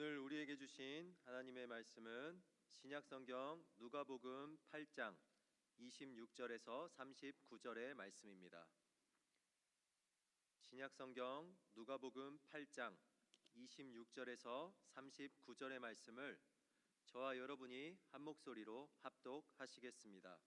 오늘 우리에게 주신 하나님의 말씀은 신약성경 누가복음 8장 26절에서 39절의 말씀입니다. 신약성경 누가복음 8장 26절에서 39절의 말씀을 저와 여러분이 한 목소리로 합독하시겠습니다.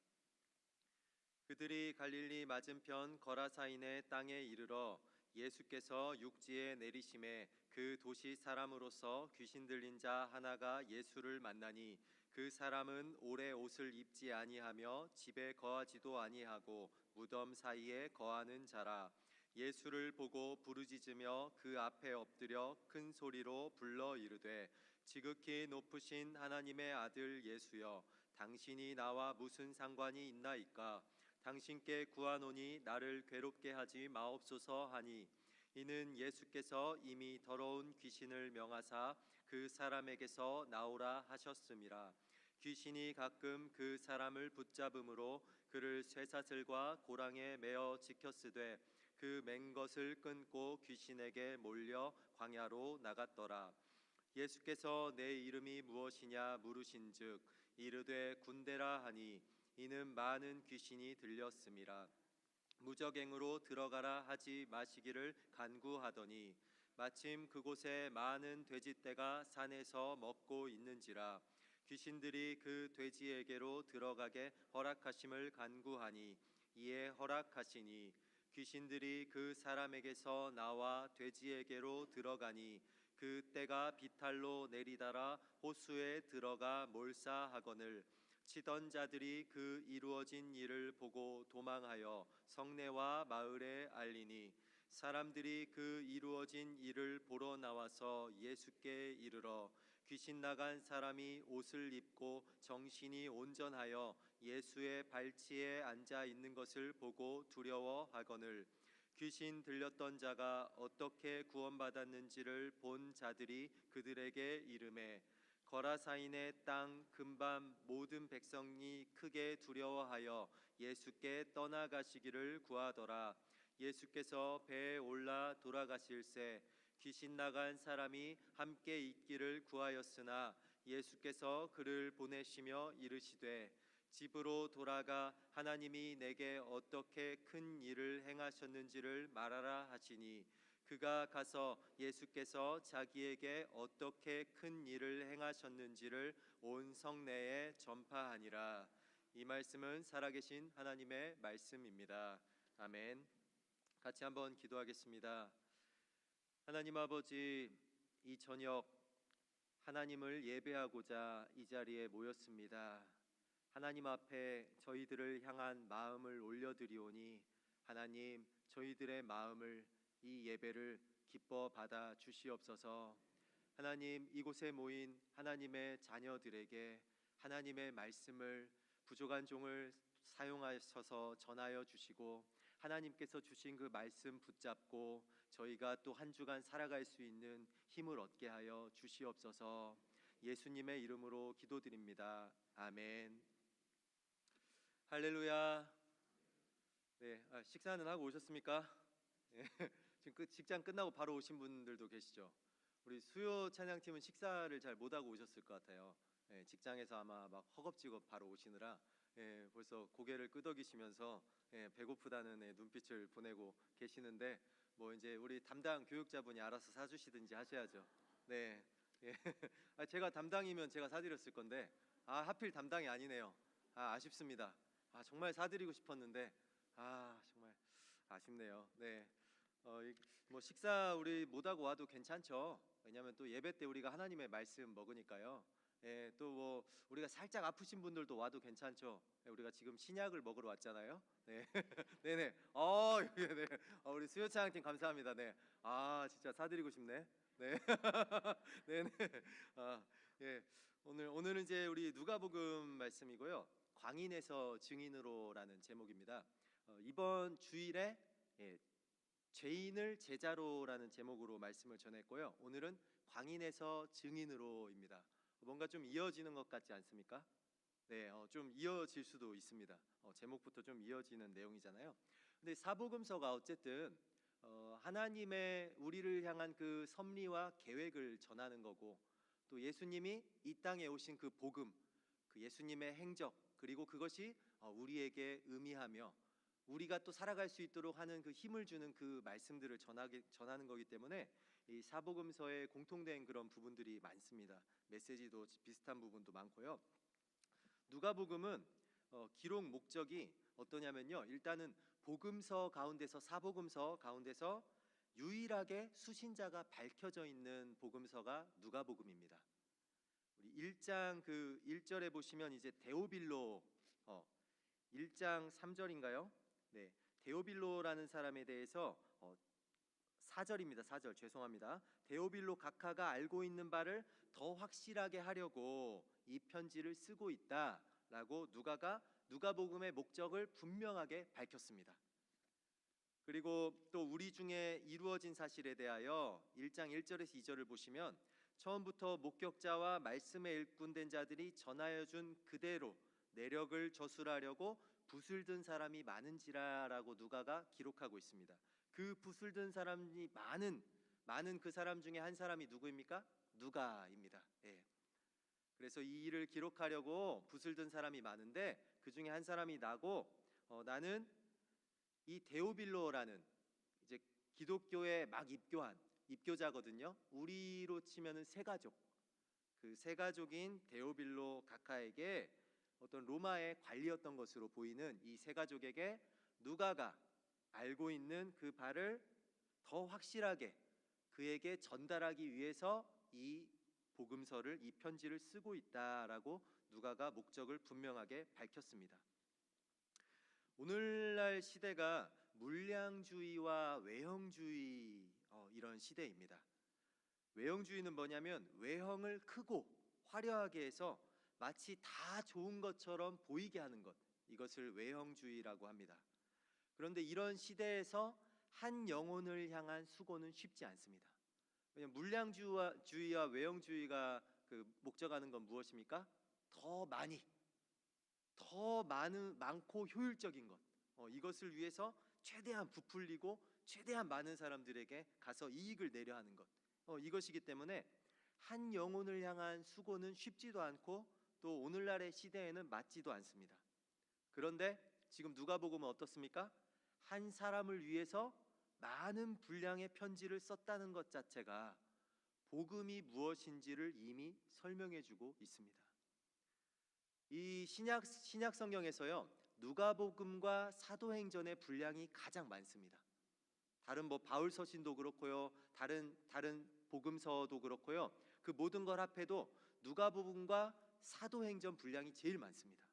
그들이 갈릴리 맞은편 거라사인의 땅에 이르러 예수께서 육지에 내리심에 그 도시 사람으로서 귀신 들린 자 하나가 예수를 만나니 그 사람은 오래 옷을 입지 아니하며 집에 거하지도 아니하고 무덤 사이에 거하는 자라. 예수를 보고 부르짖으며 그 앞에 엎드려 큰 소리로 불러 이르되 지극히 높으신 하나님의 아들 예수여, 당신이 나와 무슨 상관이 있나이까? 당신께 구하노니 나를 괴롭게 하지 마옵소서 하니, 이는 예수께서 이미 더러운 귀신을 명하사 그 사람에게서 나오라 하셨음이라. 귀신이 가끔 그 사람을 붙잡음으로 그를 쇠사슬과 고랑에 매어 지켰으되 그 맨 것을 끊고 귀신에게 몰려 광야로 나갔더라. 예수께서 내 이름이 무엇이냐 물으신즉 이르되 군대라 하니, 이는 많은 귀신이 들렸음이라. 무적행으로 들어가라 하지 마시기를 간구하더니 마침 그곳에 많은 돼지떼가 산에서 먹고 있는지라. 귀신들이 그 돼지에게로 들어가게 허락하심을 간구하니 이에 허락하시니 귀신들이 그 사람에게서 나와 돼지에게로 들어가니 그 떼가 비탈로 내리달아 호수에 들어가 몰사하거늘 치던 자들이 그 이루어진 일을 보고 도망하여 성내와 마을에 알리니 사람들이 그 이루어진 일을 보러 나와서 예수께 이르러 귀신 나간 사람이 옷을 입고 정신이 온전하여 예수의 발치에 앉아 있는 것을 보고 두려워하거늘 귀신 들렸던 자가 어떻게 구원받았는지를 본 자들이 그들에게 이르매 거라사인의 땅 근반 모든 백성이 크게 두려워하여 예수께 떠나가시기를 구하더라. 예수께서 배에 올라 돌아가실새 귀신 나간 사람이 함께 있기를 구하였으나 예수께서 그를 보내시며 이르시되 집으로 돌아가 하나님이 내게 어떻게 큰 일을 행하셨는지를 말하라 하시니 그가 가서 예수께서 자기에게 어떻게 큰 일을 행하셨는지를 온 성내에 전파하니라. 이 말씀은 살아계신 하나님의 말씀입니다. 아멘. 같이 한번 기도하겠습니다. 하나님 아버지, 이 저녁 하나님을 예배하고자 이 자리에 모였습니다. 하나님 앞에 저희들을 향한 마음을 올려드리오니 하나님, 저희들의 마음을, 이 예배를 기뻐 받아 주시옵소서. 하나님, 이곳에 모인 하나님의 자녀들에게 하나님의 말씀을 부족한 종을 사용하셔서 전하여 주시고 하나님께서 주신 그 말씀 붙잡고 저희가 또 한 주간 살아갈 수 있는 힘을 얻게 하여 주시옵소서. 예수님의 이름으로 기도드립니다. 아멘. 할렐루야. 네, 식사는 하고 오셨습니까? 예, 지금 직장 끝나고 바로 오신 분들도 계시죠. 우리 수요 찬양팀은 식사를 잘 못하고 오셨을 것 같아요. 예, 직장에서 아마 막 허겁지겁 바로 오시느라 벌써 고개를 끄덕이시면서 배고프다는 눈빛을 보내고 계시는데, 뭐 이제 우리 담당 교육자분이 알아서 사주시든지 하셔야죠. 네, 예. 제가 담당이면 제가 사드렸을 건데 하필 담당이 아니네요. 아쉽습니다. 정말 사드리고 싶었는데 정말 아쉽네요. 네, 뭐 식사 우리 못하고 와도 괜찮죠. 왜냐하면 또 예배 때 우리가 하나님의 말씀 먹으니까요. 또 뭐 우리가 살짝 아프신 분들도 와도 괜찮죠. 우리가 지금 신약을 먹으러 왔잖아요. 네, 네네. 네. 우리 수요찬양팀 감사합니다. 네, 진짜 사드리고 싶네. 네, 네네. 예, 오늘은 이제 우리 누가복음 말씀이고요. 광인에서 증인으로라는 제목입니다. 이번 주일에 죄인을 제자로라는 제목으로 말씀을 전했고요. 오늘은 광인에서 증인으로입니다. 뭔가 좀 이어지는 것 같지 않습니까? 네, 좀 이어질 수도 있습니다. 제목부터 좀 이어지는 내용이잖아요. 근데 사복음서가 어쨌든 하나님의 우리를 향한 그 섭리와 계획을 전하는 거고, 또 예수님이 이 땅에 오신 그 복음, 그 예수님의 행적, 그리고 그것이 우리에게 의미하며 우리가 또 살아갈 수 있도록 하는 그 힘을 주는 그 말씀들을 전하는 거기 때문에 이 사복음서에 공통된 그런 부분들이 많습니다. 메시지도 비슷한 부분도 많고요. 누가복음은 기록 목적이 어떠냐면요, 일단은 복음서 가운데서, 사복음서 가운데서 유일하게 수신자가 밝혀져 있는 복음서가 누가복음입니다. 우리 1장 그 1절에 보시면 이제 데오빌로 1장 3절인가요? 네, 데오빌로라는 사람에 대해서 4절입니다. 4절 죄송합니다. 데오빌로 각하가 알고 있는 바를 더 확실하게 하려고 이 편지를 쓰고 있다라고 누가복음의 목적을 분명하게 밝혔습니다. 그리고 또 우리 중에 이루어진 사실에 대하여 1장 1절에서 2절을 보시면 처음부터 목격자와 말씀에 일꾼된 자들이 전하여 준 그대로 내력을 저술하려고 붓을 든 사람이 많은지라라고 누가가 기록하고 있습니다. 그 붓을 든 사람이 많은 그 사람 중에 한 사람이 누구입니까? 누가입니다. 예. 그래서 이 일을 기록하려고 붓을 든 사람이 많은데 그 중에 한 사람이 나고 나는 이 데오빌로라는 이제 기독교에 막 입교한 입교자거든요. 우리로 치면은 세가족, 그 세가족인 데오빌로 각하에게 어떤 로마의 관리였던 것으로 보이는 이 세가족에게 누가가 알고 있는 그 바를 더 확실하게 그에게 전달하기 위해서 이 복음서를, 이 편지를 쓰고 있다라고 누가가 목적을 분명하게 밝혔습니다. 오늘날 시대가 물량주의와 외형주의 이런 시대입니다. 외형주의는 뭐냐면 외형을 크고 화려하게 해서 마치 다 좋은 것처럼 보이게 하는 것, 이것을 외형주의라고 합니다. 그런데 이런 시대에서 한 영혼을 향한 수고는 쉽지 않습니다. 왜냐하면 물량주의와 외형주의가 그 목적하는 건 무엇입니까? 더 많고 효율적인 것, 이것을 위해서 최대한 부풀리고 최대한 많은 사람들에게 가서 이익을 내려 하는 것, 이것이기 때문에 한 영혼을 향한 수고는 쉽지도 않고 또 오늘날의 시대에는 맞지도 않습니다. 그런데 지금 누가복음은 어떻습니까? 한 사람을 위해서 많은 분량의 편지를 썼다는 것 자체가 복음이 무엇인지를 이미 설명해주고 있습니다. 이 신약 성경에서요, 누가복음과 사도행전의 분량이 가장 많습니다. 다른 바울 서신도 그렇고요, 다른 복음서도 그렇고요, 그 모든 걸 합해도 누가복음과 사도행전 분량이 제일 많습니다.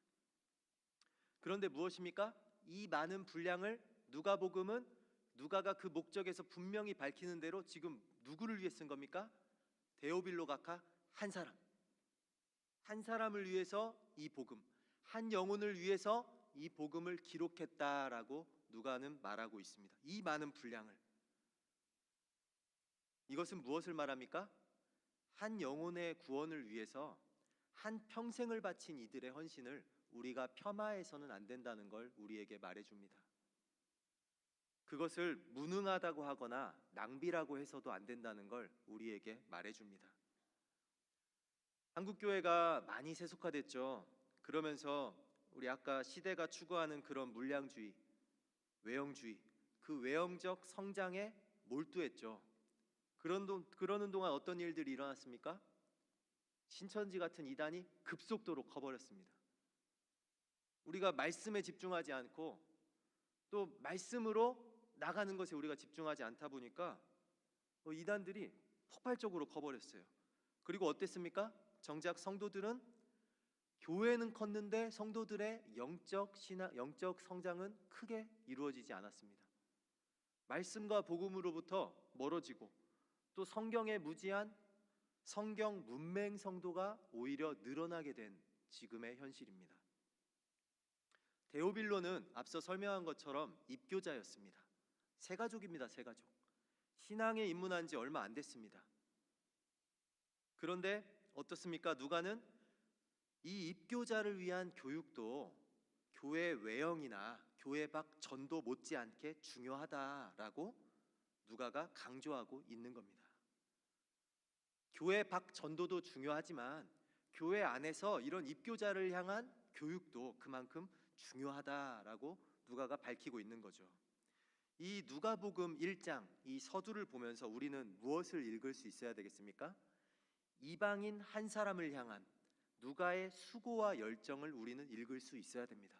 그런데 무엇입니까? 이 많은 분량을 누가복음은 누가가 그 목적에서 분명히 밝히는 대로 지금 누구를 위해 쓴 겁니까? 데오빌로 각하 한 사람을 위해서 이 복음, 한 영혼을 위해서 이 복음을 기록했다라고 누가는 말하고 있습니다. 이 많은 분량을, 이것은 무엇을 말합니까? 한 영혼의 구원을 위해서 한 평생을 바친 이들의 헌신을 우리가 폄하해서는 안 된다는 걸 우리에게 말해줍니다. 그것을 무능하다고 하거나 낭비라고 해서도 안 된다는 걸 우리에게 말해줍니다. 한국교회가 많이 세속화됐죠. 그러면서 우리 아까 시대가 추구하는 그런 물량주의, 외형주의, 그 외형적 성장에 몰두했죠. 그러는 동안 어떤 일들이 일어났습니까? 신천지 같은 이단이 급속도로 커버렸습니다. 우리가 말씀에 집중하지 않고 또 말씀으로 나가는 것에 우리가 집중하지 않다 보니까 이단들이 폭발적으로 커버렸어요. 그리고 어땠습니까? 정작 성도들은, 교회는 컸는데 성도들의 영적 성장은 크게 이루어지지 않았습니다. 말씀과 복음으로부터 멀어지고 또 성경에 무지한 성경 문맹 성도가 오히려 늘어나게 된 지금의 현실입니다. 데오빌로는 앞서 설명한 것처럼 입교자였습니다. 세가족입니다. 세가족. 신앙에 입문한 지 얼마 안 됐습니다. 그런데 어떻습니까? 누가는 이 입교자를 위한 교육도 교회 외형이나 교회 밖 전도 못지않게 중요하다라고 누가가 강조하고 있는 겁니다. 교회 밖 전도도 중요하지만 교회 안에서 이런 입교자를 향한 교육도 그만큼 중요하다라고 누가가 밝히고 있는 거죠. 이 누가복음 1장 이 서두를 보면서 우리는 무엇을 읽을 수 있어야 되겠습니까? 이방인 한 사람을 향한 누가의 수고와 열정을 우리는 읽을 수 있어야 됩니다.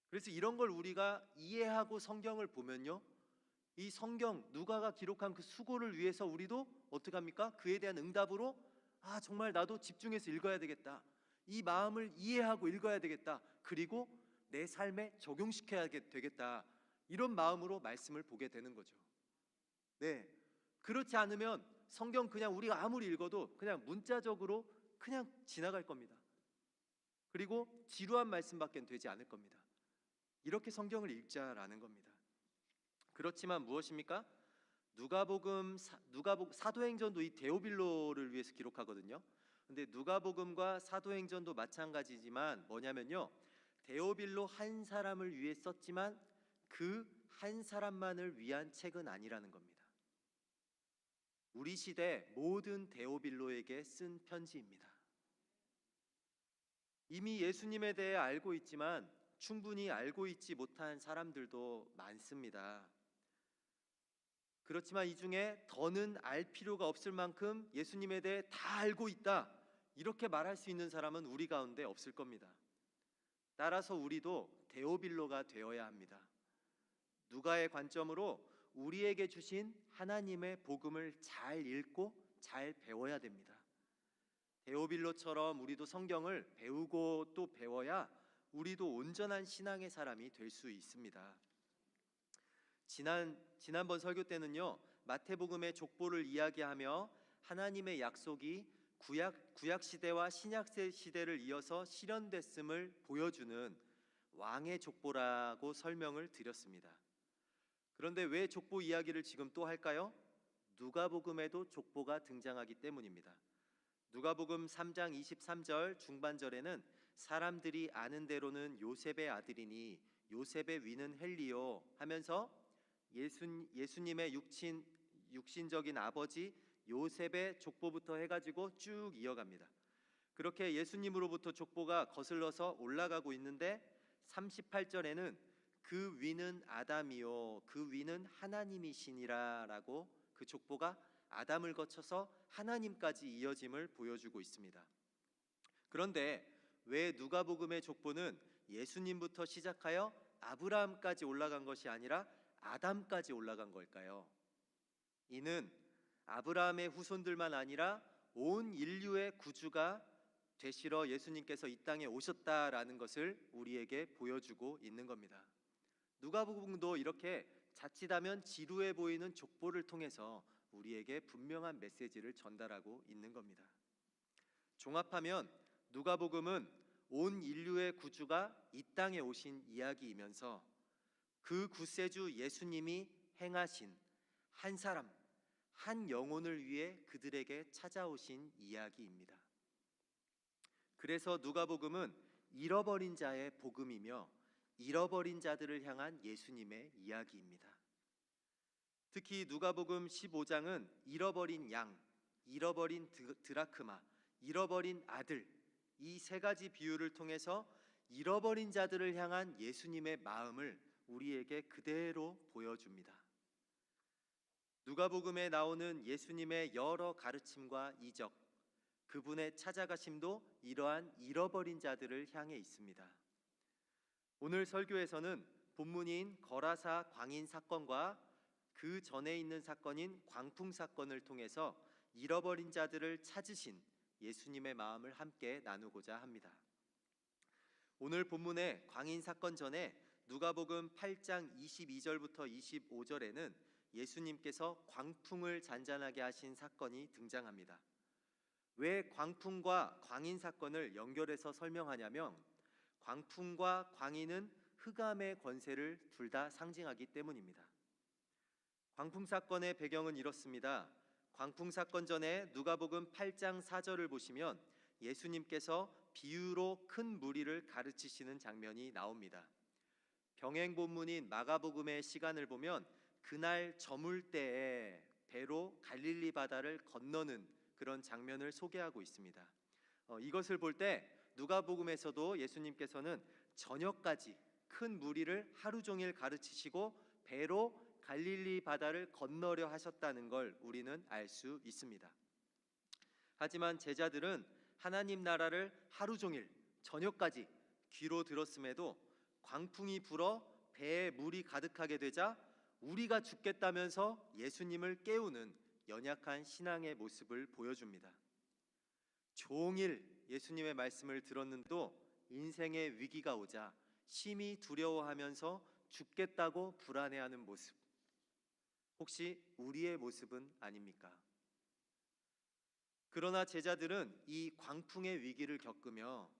그래서 이런 걸 우리가 이해하고 성경을 보면요, 이 성경 누가가 기록한 그 수고를 위해서 우리도 어떻게 합니까? 그에 대한 응답으로 정말 나도 집중해서 읽어야 되겠다, 이 마음을 이해하고 읽어야 되겠다, 그리고 내 삶에 적용시켜야 되겠다, 이런 마음으로 말씀을 보게 되는 거죠. 네, 그렇지 않으면 성경 그냥 우리가 아무리 읽어도 그냥 문자적으로 그냥 지나갈 겁니다. 그리고 지루한 말씀밖에 되지 않을 겁니다. 이렇게 성경을 읽자라는 겁니다. 그렇지만 무엇입니까? 누가복음 사도행전도 이 데오빌로를 위해서 기록하거든요. 근데 누가복음과 사도행전도 마찬가지지만 뭐냐면요, 데오빌로 한 사람을 위해 썼지만 그 한 사람만을 위한 책은 아니라는 겁니다. 우리 시대 모든 데오빌로에게 쓴 편지입니다. 이미 예수님에 대해 알고 있지만 충분히 알고 있지 못한 사람들도 많습니다. 그렇지만 이 중에 더는 알 필요가 없을 만큼 예수님에 대해 다 알고 있다, 이렇게 말할 수 있는 사람은 우리 가운데 없을 겁니다. 따라서 우리도 데오빌로가 되어야 합니다. 누가의 관점으로 우리에게 주신 하나님의 복음을 잘 읽고 잘 배워야 됩니다. 데오빌로처럼 우리도 성경을 배우고 또 배워야 우리도 온전한 신앙의 사람이 될 수 있습니다. 지난번 설교 때는요, 마태복음의 족보를 이야기하며 하나님의 약속이 구약 시대와 신약 시대를 이어서 실현됐음을 보여주는 왕의 족보라고 설명을 드렸습니다. 그런데 왜 족보 이야기를 지금 또 할까요? 누가복음에도 족보가 등장하기 때문입니다. 누가복음 3장 23절 중반절에는 사람들이 아는 대로는 요셉의 아들이니 요셉의 위는 헬리요 하면서 예수님의 육신적인 아버지 요셉의 족보부터 해가지고 쭉 이어갑니다. 그렇게 예수님으로부터 족보가 거슬러서 올라가고 있는데 38절에는 그 위는 아담이요 그 위는 하나님이시니라 라고 그 족보가 아담을 거쳐서 하나님까지 이어짐을 보여주고 있습니다. 그런데 왜 누가복음의 족보는 예수님부터 시작하여 아브라함까지 올라간 것이 아니라 아담까지 올라간 걸까요? 이는 아브라함의 후손들만 아니라 온 인류의 구주가 되시러 예수님께서 이 땅에 오셨다라는 것을 우리에게 보여주고 있는 겁니다. 누가복음도 이렇게 자칫하면 지루해 보이는 족보를 통해서 우리에게 분명한 메시지를 전달하고 있는 겁니다. 종합하면 누가복음은 온 인류의 구주가 이 땅에 오신 이야기이면서 그 구세주 예수님이 행하신 한 사람, 한 영혼을 위해 그들에게 찾아오신 이야기입니다. 그래서 누가복음은 잃어버린 자의 복음이며 잃어버린 자들을 향한 예수님의 이야기입니다. 특히 누가복음 15장은 잃어버린 양, 잃어버린 드라크마, 잃어버린 아들, 이 세 가지 비유를 통해서 잃어버린 자들을 향한 예수님의 마음을 우리에게 그대로 보여줍니다. 누가복음에 나오는 예수님의 여러 가르침과 이적, 그분의 찾아가심도 이러한 잃어버린 자들을 향해 있습니다. 오늘 설교에서는 본문인 거라사 광인 사건과 그 전에 있는 사건인 광풍 사건을 통해서 잃어버린 자들을 찾으신 예수님의 마음을 함께 나누고자 합니다. 오늘 본문의 광인 사건 전에 누가복음 8장 22절부터 25절에는 예수님께서 광풍을 잔잔하게 하신 사건이 등장합니다. 왜 광풍과 광인 사건을 연결해서 설명하냐면 광풍과 광인은 흑암의 권세를 둘 다 상징하기 때문입니다. 광풍 사건의 배경은 이렇습니다. 광풍 사건 전에 누가복음 8장 4절을 보시면 예수님께서 비유로 큰 무리를 가르치시는 장면이 나옵니다. 병행 본문인 마가복음의 시간을 보면 그날 저물 때에 배로 갈릴리 바다를 건너는 그런 장면을 소개하고 있습니다. 이것을 볼 때 누가복음에서도 예수님께서는 저녁까지 큰 무리를 하루 종일 가르치시고 배로 갈릴리 바다를 건너려 하셨다는 걸 우리는 알 수 있습니다. 하지만 제자들은 하나님 나라를 하루 종일 저녁까지 귀로 들었음에도 광풍이 불어 배에 물이 가득하게 되자 우리가 죽겠다면서 예수님을 깨우는 연약한 신앙의 모습을 보여줍니다. 종일 예수님의 말씀을 들었는데도 인생의 위기가 오자 심히 두려워하면서 죽겠다고 불안해하는 모습, 혹시 우리의 모습은 아닙니까? 그러나 제자들은 이 광풍의 위기를 겪으며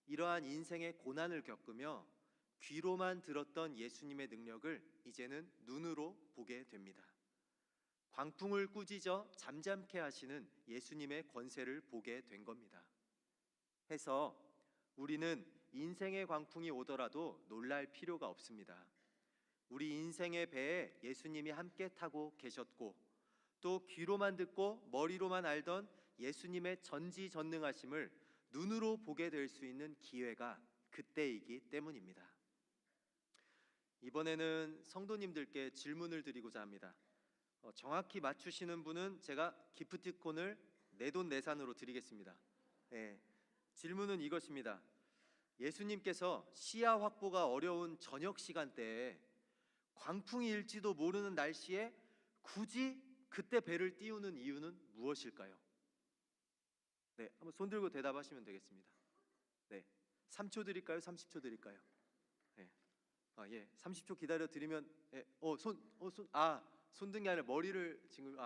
이러한 인생의 고난을 겪으며 귀로만 들었던 예수님의 능력을 이제는 눈으로 보게 됩니다. 광풍을 꾸짖어 잠잠케 하시는 예수님의 권세를 보게 된 겁니다. 해서 우리는 인생의 광풍이 오더라도 놀랄 필요가 없습니다. 우리 인생의 배에 예수님이 함께 타고 계셨고 또 귀로만 듣고 머리로만 알던 예수님의 전지전능하심을 눈으로 보게 될 수 있는 기회가 그때이기 때문입니다. 이번에는 성도님들께 질문을 드리고자 합니다. 정확히 맞추시는 분은 제가 기프티콘을 내돈내산으로 드리겠습니다. 질문은 이것입니다. 예수님께서 시야 확보가 어려운 저녁 시간대에 광풍이 일지도 모르는 날씨에 굳이 그때 배를 띄우는 이유는 무엇일까요? 한번 손 들고 대답하시면 되겠습니다. 3초 드릴까요? 30초 드릴까요? 30초 기다려 드리면 손든 게 아니라 머리를 지금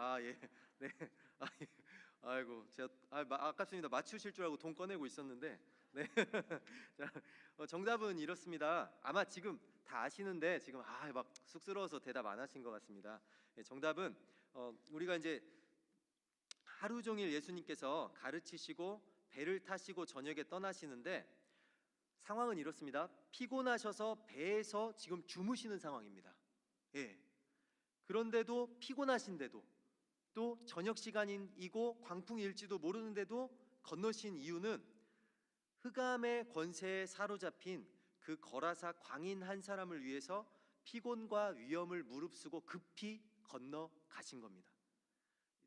아이고 제가 아깝습니다. 맞추실 줄 알고 돈 꺼내고 있었는데 자, 정답은 이렇습니다. 아마 지금 다 아시는데 지금 막 쑥스러워서 대답 안 하신 것 같습니다. 정답은 우리가 이제 하루 종일 예수님께서 가르치시고 배를 타시고 저녁에 떠나시는데 상황은 이렇습니다. 피곤하셔서 배에서 지금 주무시는 상황입니다. 그런데도 피곤하신데도 또 저녁 시간이고 광풍이 일지도 모르는데도 건너신 이유는 흑암의 권세에 사로잡힌 그 거라사 광인 한 사람을 위해서 피곤과 위험을 무릅쓰고 급히 건너가신 겁니다.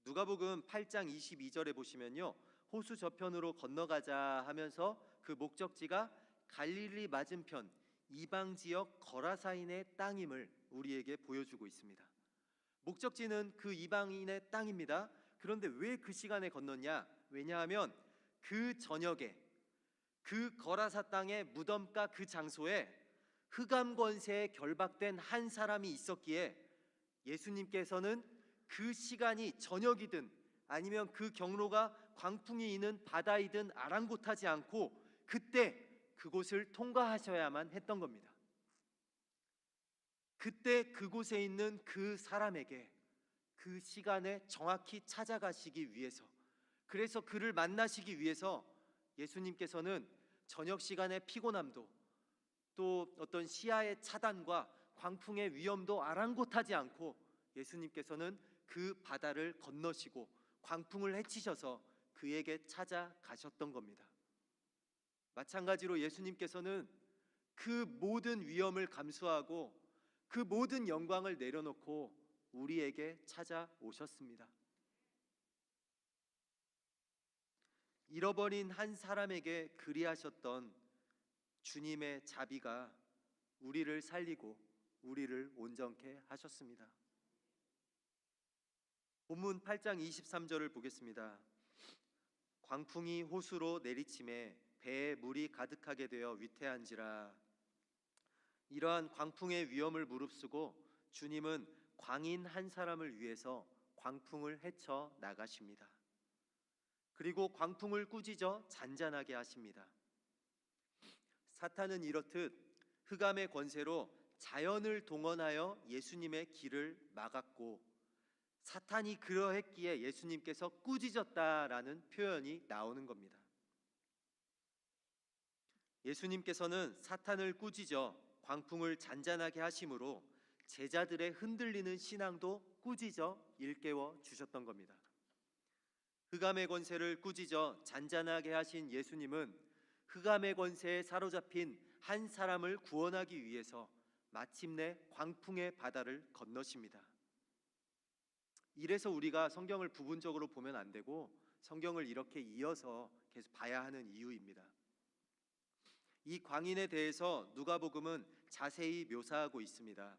누가복음 8장 22절에 보시면요, 호수 저편으로 건너가자 하면서 그 목적지가 갈릴리 맞은편 이방 지역 거라사인의 땅임을 우리에게 보여주고 있습니다. 목적지는 그 이방인의 땅입니다. 그런데 왜 그 시간에 건넜냐? 왜냐하면 그 저녁에 그 거라사 땅의 무덤가 그 장소에 흑암 권세에 결박된 한 사람이 있었기에 예수님께서는 그 시간이 저녁이든 아니면 그 경로가 광풍이 있는 바다이든 아랑곳하지 않고 그때 그곳을 통과하셔야만 했던 겁니다. 그때 그곳에 있는 그 사람에게 그 시간에 정확히 찾아가시기 위해서, 그래서 그를 만나시기 위해서 예수님께서는 저녁 시간의 피곤함도 또 어떤 시야의 차단과 광풍의 위험도 아랑곳하지 않고 예수님께서는 그 바다를 건너시고 광풍을 헤치셔서 그에게 찾아가셨던 겁니다. 마찬가지로 예수님께서는 그 모든 위험을 감수하고 그 모든 영광을 내려놓고 우리에게 찾아오셨습니다. 잃어버린 한 사람에게 그리하셨던 주님의 자비가 우리를 살리고 우리를 온전케 하셨습니다. 본문 8장 23절을 보겠습니다. 광풍이 호수로 내리침에 배에 물이 가득하게 되어 위태한지라. 이러한 광풍의 위험을 무릅쓰고 주님은 광인 한 사람을 위해서 광풍을 헤쳐 나가십니다. 그리고 광풍을 꾸짖어 잔잔하게 하십니다. 사탄은 이렇듯 흑암의 권세로 자연을 동원하여 예수님의 길을 막았고, 사탄이 그러했기에 예수님께서 꾸짖었다라는 표현이 나오는 겁니다. 예수님께서는 사탄을 꾸짖어 광풍을 잔잔하게 하심으로 제자들의 흔들리는 신앙도 꾸짖어 일깨워 주셨던 겁니다. 흑암의 권세를 꾸짖어 잔잔하게 하신 예수님은 흑암의 권세에 사로잡힌 한 사람을 구원하기 위해서 마침내 광풍의 바다를 건너십니다. 이래서 우리가 성경을 부분적으로 보면 안 되고 성경을 이렇게 이어서 계속 봐야 하는 이유입니다. 이 광인에 대해서 누가복음은 자세히 묘사하고 있습니다.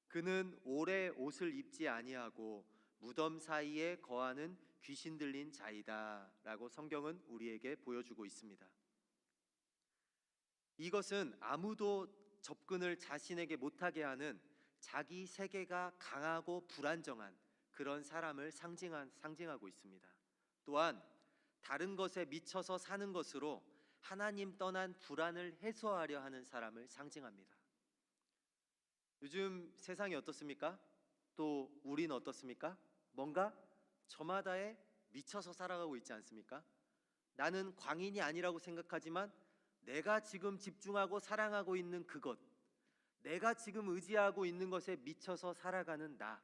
그는 오래 옷을 입지 아니하고 무덤 사이에 거하는 귀신 들린 자이다 라고 성경은 우리에게 보여주고 있습니다. 이것은 아무도 접근을 자신에게 못하게 하는 자기 세계가 강하고 불안정한 그런 사람을 상징하고 있습니다. 또한 다른 것에 미쳐서 사는 것으로 하나님 떠난 불안을 해소하려 하는 사람을 상징합니다. 요즘 세상이 어떻습니까? 또 우리는 어떻습니까? 뭔가 저마다에 미쳐서 살아가고 있지 않습니까? 나는 광인이 아니라고 생각하지만 내가 지금 집중하고 사랑하고 있는 그것, 내가 지금 의지하고 있는 것에 미쳐서 살아가는 나,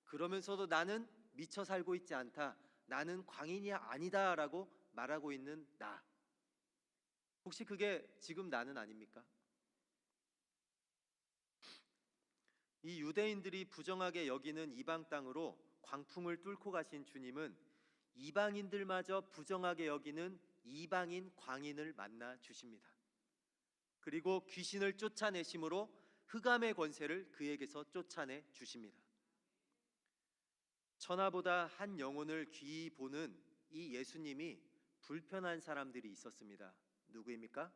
그러면서도 나는 미쳐 살고 있지 않다, 나는 광인이 아니다 라고 말하고 있는 나, 혹시 그게 지금 나는 아닙니까? 이 유대인들이 부정하게 여기는 이방 땅으로 광풍을 뚫고 가신 주님은 이방인들마저 부정하게 여기는 이방인 광인을 만나 주십니다. 그리고 귀신을 쫓아내심으로 흑암의 권세를 그에게서 쫓아내 주십니다. 천하보다 한 영혼을 귀히 보는 이 예수님이 불편한 사람들이 있었습니다. 누구입니까?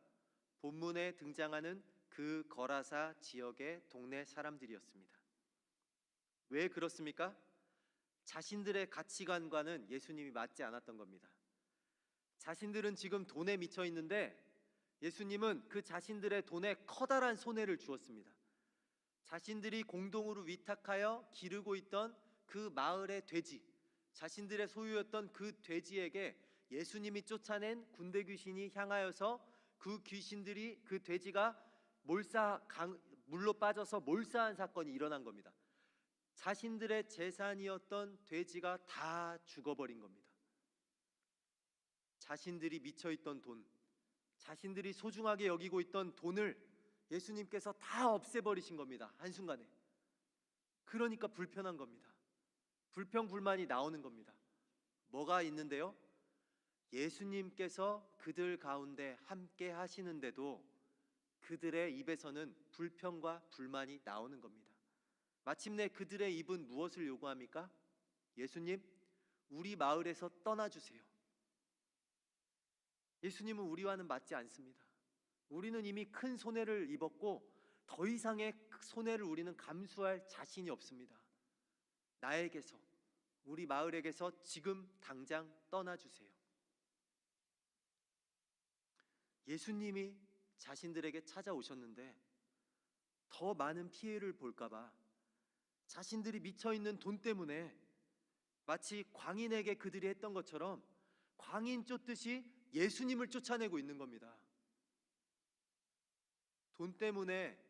본문에 등장하는 그 거라사 지역의 동네 사람들이었습니다. 왜 그렇습니까? 자신들의 가치관과는 예수님이 맞지 않았던 겁니다. 자신들은 지금 돈에 미쳐 있는데 예수님은 그 자신들의 돈에 커다란 손해를 주었습니다. 자신들이 공동으로 위탁하여 기르고 있던 그 마을의 돼지, 자신들의 소유였던 그 돼지에게 예수님이 쫓아낸 군대 귀신이 향하여서 그 귀신들이 그 돼지가 물로 빠져서 몰사한 사건이 일어난 겁니다. 자신들의 재산이었던 돼지가 다 죽어버린 겁니다. 자신들이 미쳐있던 돈, 자신들이 소중하게 여기고 있던 돈을 예수님께서 다 없애버리신 겁니다. 한순간에. 그러니까 불편한 겁니다. 불평불만이 나오는 겁니다. 뭐가 있는데요? 예수님께서 그들 가운데 함께 하시는데도 그들의 입에서는 불평과 불만이 나오는 겁니다. 마침내 그들의 입은 무엇을 요구합니까? 예수님, 우리 마을에서 떠나주세요. 예수님은 우리와는 맞지 않습니다. 우리는 이미 큰 손해를 입었고 더 이상의 손해를 우리는 감수할 자신이 없습니다. 나에게서, 우리 마을에게서 지금 당장 떠나주세요. 예수님이 자신들에게 찾아오셨는데 더 많은 피해를 볼까봐 자신들이 미쳐있는 돈 때문에 마치 광인에게 그들이 했던 것처럼 광인 쫓듯이 예수님을 쫓아내고 있는 겁니다. 돈 때문에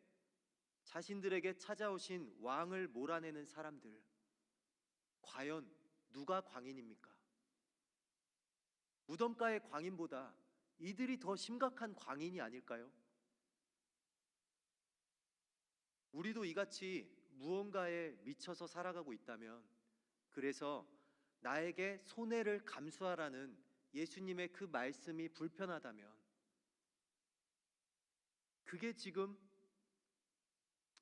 자신들에게 찾아오신 왕을 몰아내는 사람들, 과연 누가 광인입니까? 무덤가의 광인보다 이들이 더 심각한 광인이 아닐까요? 우리도 이같이 무언가에 미쳐서 살아가고 있다면, 그래서 나에게 손해를 감수하라는 예수님의 그 말씀이 불편하다면, 그게 지금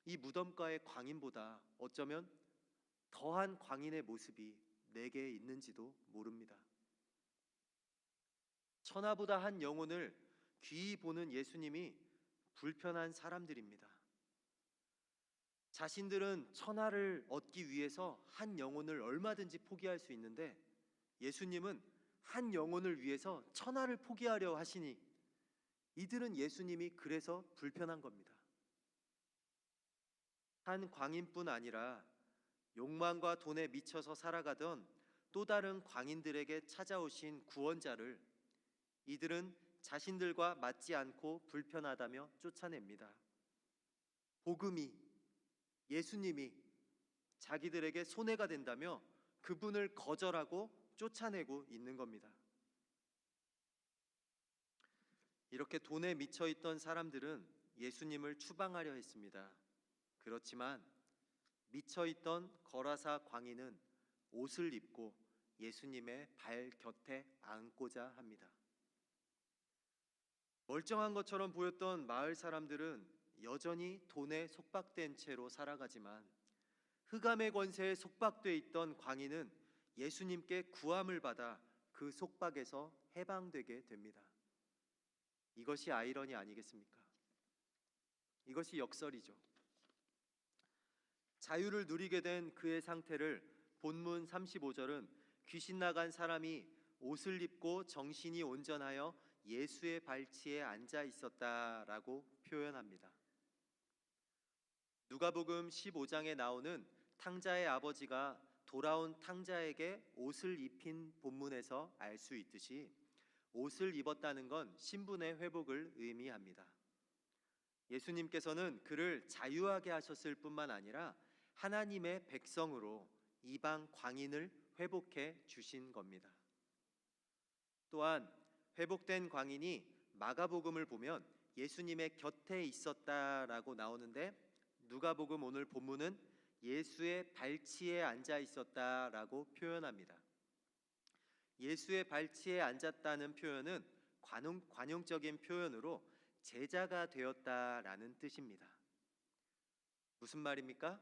이 무덤가의 광인보다 어쩌면 더한 광인의 모습이 내게 있는지도 모릅니다. 천하보다 한 영혼을 귀히 보는 예수님이 불편한 사람들입니다. 자신들은 천하를 얻기 위해서 한 영혼을 얼마든지 포기할 수 있는데 예수님은 한 영혼을 위해서 천하를 포기하려 하시니 이들은 예수님이 그래서 불편한 겁니다. 한 광인뿐 아니라 욕망과 돈에 미쳐서 살아가던 또 다른 광인들에게 찾아오신 구원자를 이들은 자신들과 맞지 않고 불편하다며 쫓아냅니다. 복음이, 예수님이 자기들에게 손해가 된다며 그분을 거절하고 쫓아내고 있는 겁니다. 이렇게 돈에 미쳐 있던 사람들은 예수님을 추방하려 했습니다. 그렇지만 미쳐 있던 거라사 광인은 옷을 입고 예수님의 발 곁에 앉고자 합니다. 멀쩡한 것처럼 보였던 마을 사람들은 여전히 돈에 속박된 채로 살아가지만 흑암의 권세에 속박돼 있던 광인은 예수님께 구함을 받아 그 속박에서 해방되게 됩니다. 이것이 아이러니 아니겠습니까? 이것이 역설이죠. 자유를 누리게 된 그의 상태를 본문 35절은 귀신 나간 사람이 옷을 입고 정신이 온전하여 예수의 발치에 앉아 있었다라고 표현합니다. 누가복음 15장에 나오는 탕자의 아버지가 돌아온 탕자에게 옷을 입힌 본문에서 알 수 있듯이 옷을 입었다는 건 신분의 회복을 의미합니다. 예수님께서는 그를 자유하게 하셨을 뿐만 아니라 하나님의 백성으로 이방 광인을 회복해 주신 겁니다. 또한 회복된 광인이 마가복음을 보면 예수님의 곁에 있었다라고 나오는데 누가복음 오늘 본문은 예수의 발치에 앉아 있었다라고 표현합니다. 예수의 발치에 앉았다는 표현은 관용적인 표현으로 제자가 되었다라는 뜻입니다. 무슨 말입니까?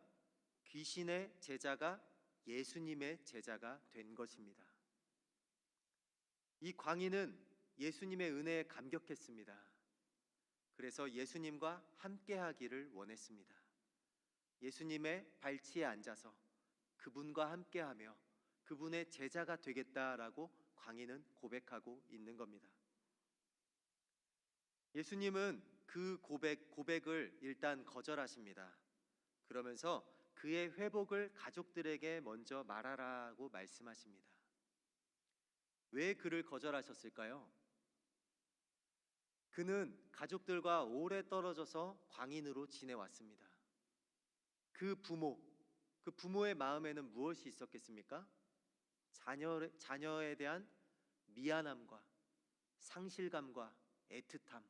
귀신의 제자가 예수님의 제자가 된 것입니다. 이 광인은 예수님의 은혜에 감격했습니다. 그래서 예수님과 함께하기를 원했습니다. 예수님의 발치에 앉아서 그분과 함께하며 그분의 제자가 되겠다라고 광인은 고백하고 있는 겁니다. 예수님은 그 고백을 일단 거절하십니다. 그러면서 그의 회복을 가족들에게 먼저 말하라고 말씀하십니다. 왜 그를 거절하셨을까요? 그는 가족들과 오래 떨어져서 광인으로 지내왔습니다. 그 부모의 마음에는 무엇이 있었겠습니까? 자녀에 대한 미안함과 상실감과 애틋함,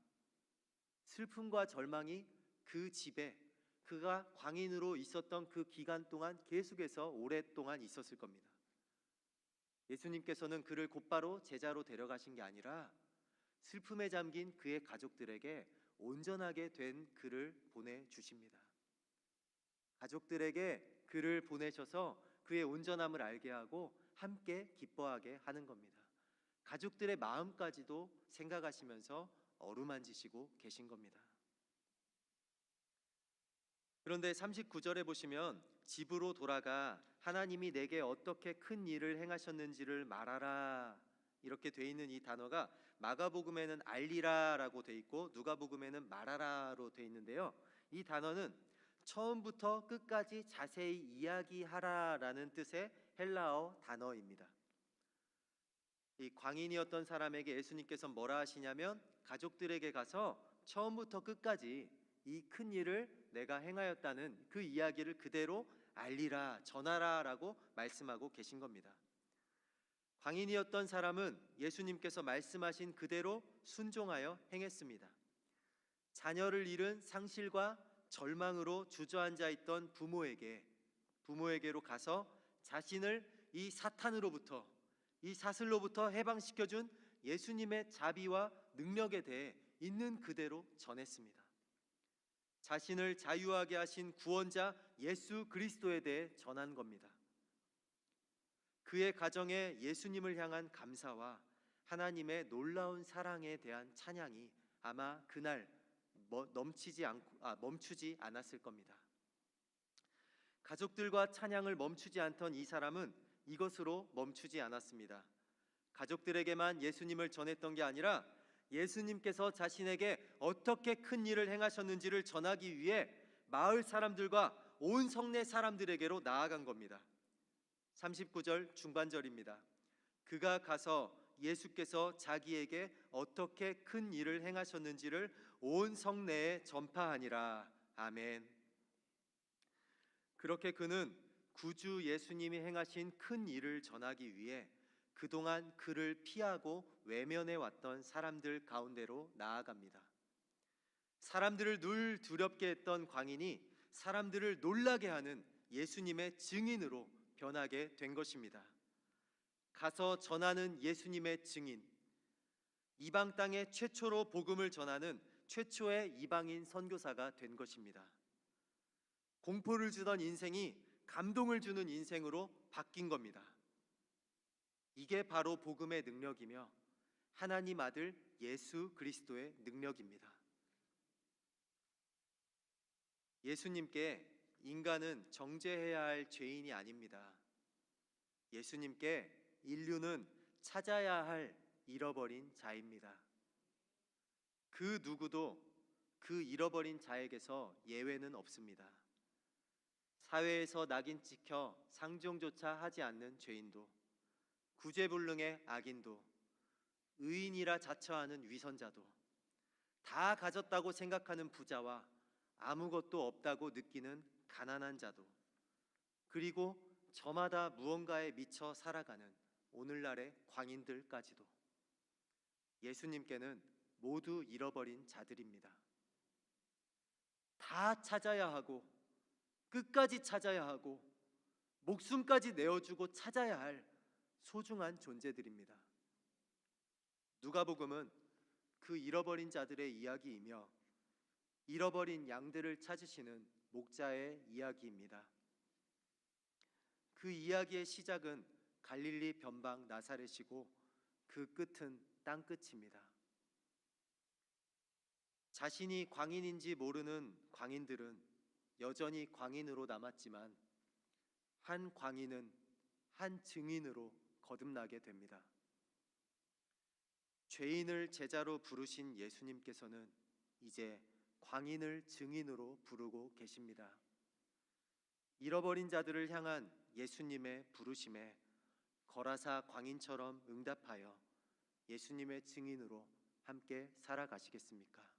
슬픔과 절망이 그 집에 그가 광인으로 있었던 그 기간 동안 계속해서 오랫동안 있었을 겁니다. 예수님께서는 그를 곧바로 제자로 데려가신 게 아니라 슬픔에 잠긴 그의 가족들에게 온전하게 된 그를 보내주십니다. 가족들에게 그를 보내셔서 그의 온전함을 알게 하고 함께 기뻐하게 하는 겁니다. 가족들의 마음까지도 생각하시면서 어루만지시고 계신 겁니다. 그런데 39절에 보시면 집으로 돌아가 하나님이 내게 어떻게 큰 일을 행하셨는지를 말하라 이렇게 돼 있는 이 단어가 마가복음에는 알리라라고 돼 있고 누가복음에는 말하라로 돼 있는데요. 이 단어는 처음부터 끝까지 자세히 이야기하라라는 뜻의 헬라어 단어입니다. 이 광인이었던 사람에게 예수님께서 뭐라 하시냐면 가족들에게 가서 처음부터 끝까지 이 큰 일을 내가 행하였다는 그 이야기를 그대로 알리라, 전하라라고 말씀하고 계신 겁니다. 광인이었던 사람은 예수님께서 말씀하신 그대로 순종하여 행했습니다. 자녀를 잃은 상실과 절망으로 주저앉아 있던 부모에게로 가서 자신을 이 사탄으로부터 이 사슬로부터 해방시켜준 예수님의 자비와 능력에 대해 있는 그대로 전했습니다. 자신을 자유하게 하신 구원자 예수 그리스도에 대해 전한 겁니다. 그의 가정에 예수님을 향한 감사와 하나님의 놀라운 사랑에 대한 찬양이 아마 그날 멈추지 않았을 겁니다. 가족들과 찬양을 멈추지 않던 이 사람은 이것으로 멈추지 않았습니다. 가족들에게만 예수님을 전했던 게 아니라 예수님께서 자신에게 어떻게 큰 일을 행하셨는지를 전하기 위해 마을 사람들과 온 성내 사람들에게로 나아간 겁니다. 39절 중반절입니다. 그가 가서 예수께서 자기에게 어떻게 큰 일을 행하셨는지를 온 성내에 전파하니라. 아멘. 그렇게 그는 구주 예수님이 행하신 큰 일을 전하기 위해 그동안 그를 피하고 외면해 왔던 사람들 가운데로 나아갑니다. 사람들을 늘 두렵게 했던 광인이 사람들을 놀라게 하는 예수님의 증인으로 변하게 된 것입니다. 가서 전하는 예수님의 증인, 이방 땅에 최초로 복음을 전하는 최초의 이방인 선교사가 된 것입니다. 공포를 주던 인생이 감동을 주는 인생으로 바뀐 겁니다. 이게 바로 복음의 능력이며 하나님 아들 예수 그리스도의 능력입니다. 예수님께 인간은 정죄해야 할 죄인이 아닙니다. 예수님께 인류는 찾아야 할 잃어버린 자입니다. 그 누구도 그 잃어버린 자에게서 예외는 없습니다. 사회에서 낙인 찍혀 상종조차 하지 않는 죄인도, 구제불능의 악인도, 의인이라 자처하는 위선자도, 다 가졌다고 생각하는 부자와 아무것도 없다고 느끼는 가난한 자도, 그리고 저마다 무언가에 미쳐 살아가는 오늘날의 광인들까지도 예수님께는 모두 잃어버린 자들입니다. 다 찾아야 하고 끝까지 찾아야 하고 목숨까지 내어주고 찾아야 할 소중한 존재들입니다. 누가복음은 그 잃어버린 자들의 이야기이며 잃어버린 양들을 찾으시는 목자의 이야기입니다. 그 이야기의 시작은 갈릴리 변방 나사렛이고 그 끝은 땅끝입니다. 자신이 광인인지 모르는 광인들은 여전히 광인으로 남았지만 한 광인은 한 증인으로 거듭나게 됩니다. 죄인을 제자로 부르신 예수님께서는 이제 광인을 증인으로 부르고 계십니다. 잃어버린 자들을 향한 예수님의 부르심에 거라사 광인처럼 응답하여 예수님의 증인으로 함께 살아가시겠습니까?